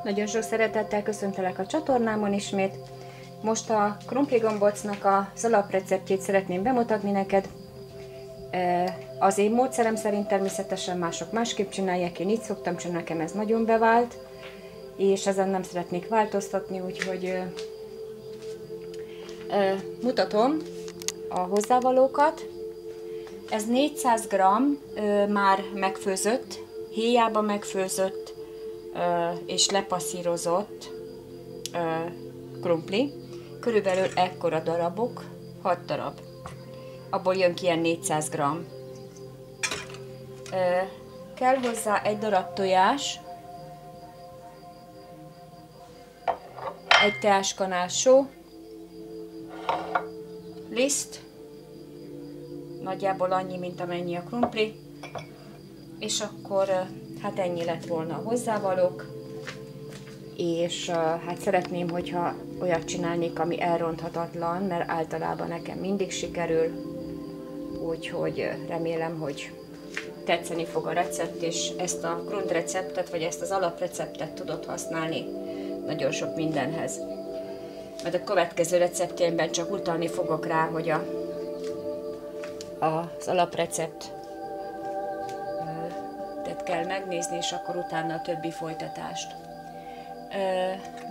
Nagyon sok szeretettel köszöntelek a csatornámon ismét. Most a krumpligombócnak az alapreceptjét szeretném bemutatni neked. Az én módszerem szerint természetesen mások másképp csinálják, én így szoktam csinálni, nekem ez nagyon bevált, és ezen nem szeretnék változtatni, úgyhogy mutatom a hozzávalókat. Ez 400 g már megfőzött, héjába megfőzött és lepasszírozott krumpli. Körülbelül ekkora darabok, 6 darab. Abból jön ki ilyen 400 g. Kell hozzá egy darab tojás, egy teáskanál só, liszt, nagyjából annyi, mint amennyi a krumpli, és akkor hát ennyi lett volna a hozzávalók, és hát szeretném, hogyha olyat csinálnék, ami elronthatatlan, mert általában nekem mindig sikerül, úgyhogy remélem, hogy tetszeni fog a recept, és ezt a grundreceptet, vagy ezt az alapreceptet tudod használni nagyon sok mindenhez. Mert a következő receptjeimben csak utalni fogok rá, hogy az alaprecept kell megnézni, és akkor utána a többi folytatást.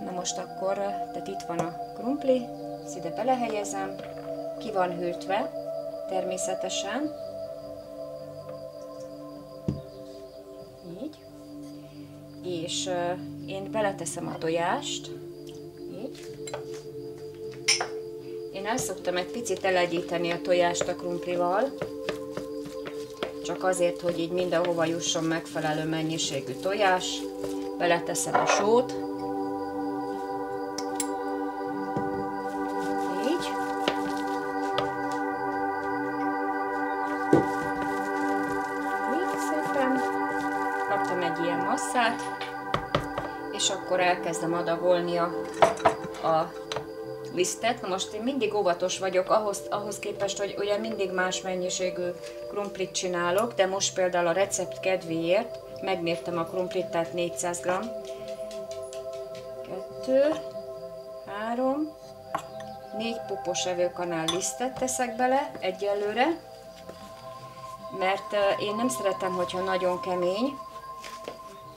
Na most akkor, tehát itt van a krumpli, ezt ide belehelyezem, ki van hűtve, természetesen, így, és én beleteszem a tojást, így. Én el szoktam egy picit elegyíteni a tojást a krumplival, csak azért, hogy így mindenhova jusson megfelelő mennyiségű tojás. Beleteszem a sót. Így. Így szépen. Kaptam egy ilyen masszát, és akkor elkezdem adagolni a lisztet. Na most én mindig óvatos vagyok ahhoz képest, hogy ugye mindig más mennyiségű krumplit csinálok, de most például a recept kedvéért megmértem a krumplit, tehát 400 g. 2, 3, 4 pupos evőkanál lisztet teszek bele egyelőre, mert én nem szeretem, hogyha nagyon kemény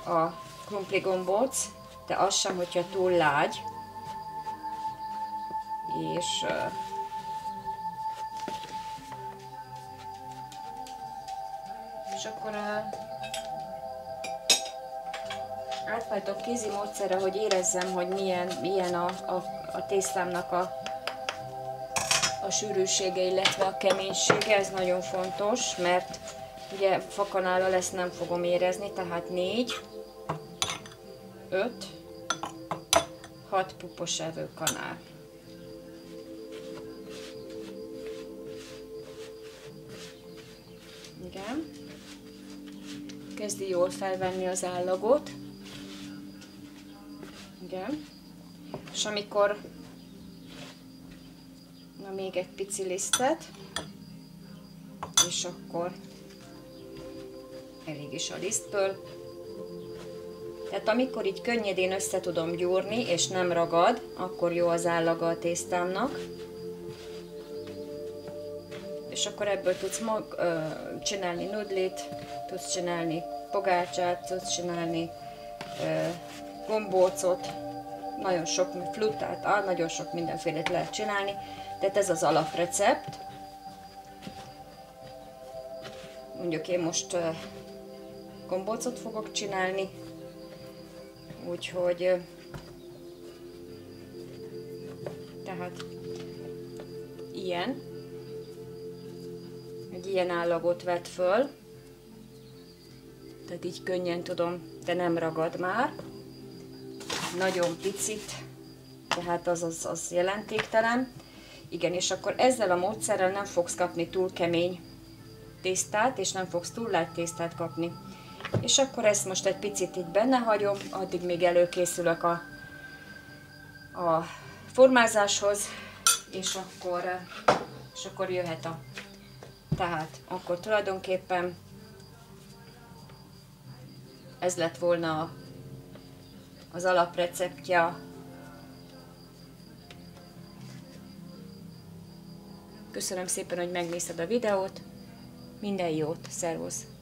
a krumpligombóc, de az sem, hogyha túl lágy. És akkor átváltok kézi módszerre, hogy érezzem, hogy milyen a tésztámnak a sűrűsége, illetve a keménysége. Ez nagyon fontos, mert ugye fakanállal ezt nem fogom érezni, tehát 4, 5, 6 pupos evőkanál. Igen. Kezdi jól felvenni az állagot. Igen. És amikor még egy pici lisztet, és akkor elég is a lisztből. Tehát amikor így könnyedén össze tudom gyúrni, és nem ragad, akkor jó az állaga a tésztámnak. És akkor ebből tudsz csinálni nudlit, tudsz csinálni pogácsát, tudsz csinálni gombócot, nagyon sok flutát, nagyon sok mindenfélét lehet csinálni, tehát ez az alaprecept. Mondjuk én most gombócot fogok csinálni, úgyhogy tehát egy ilyen állagot vett föl, tehát így könnyen tudom, de nem ragad már. Nagyon picit, tehát az jelentéktelen. Igen, és akkor ezzel a módszerrel nem fogsz kapni túl kemény tésztát, és nem fogsz túl lágy tésztát kapni. És akkor ezt most egy picit így benne hagyom, addig még előkészülök a formázáshoz, és akkor jöhet tehát akkor tulajdonképpen ez lett volna az alapreceptje. Köszönöm szépen, hogy megnézted a videót. Minden jót, szervusz!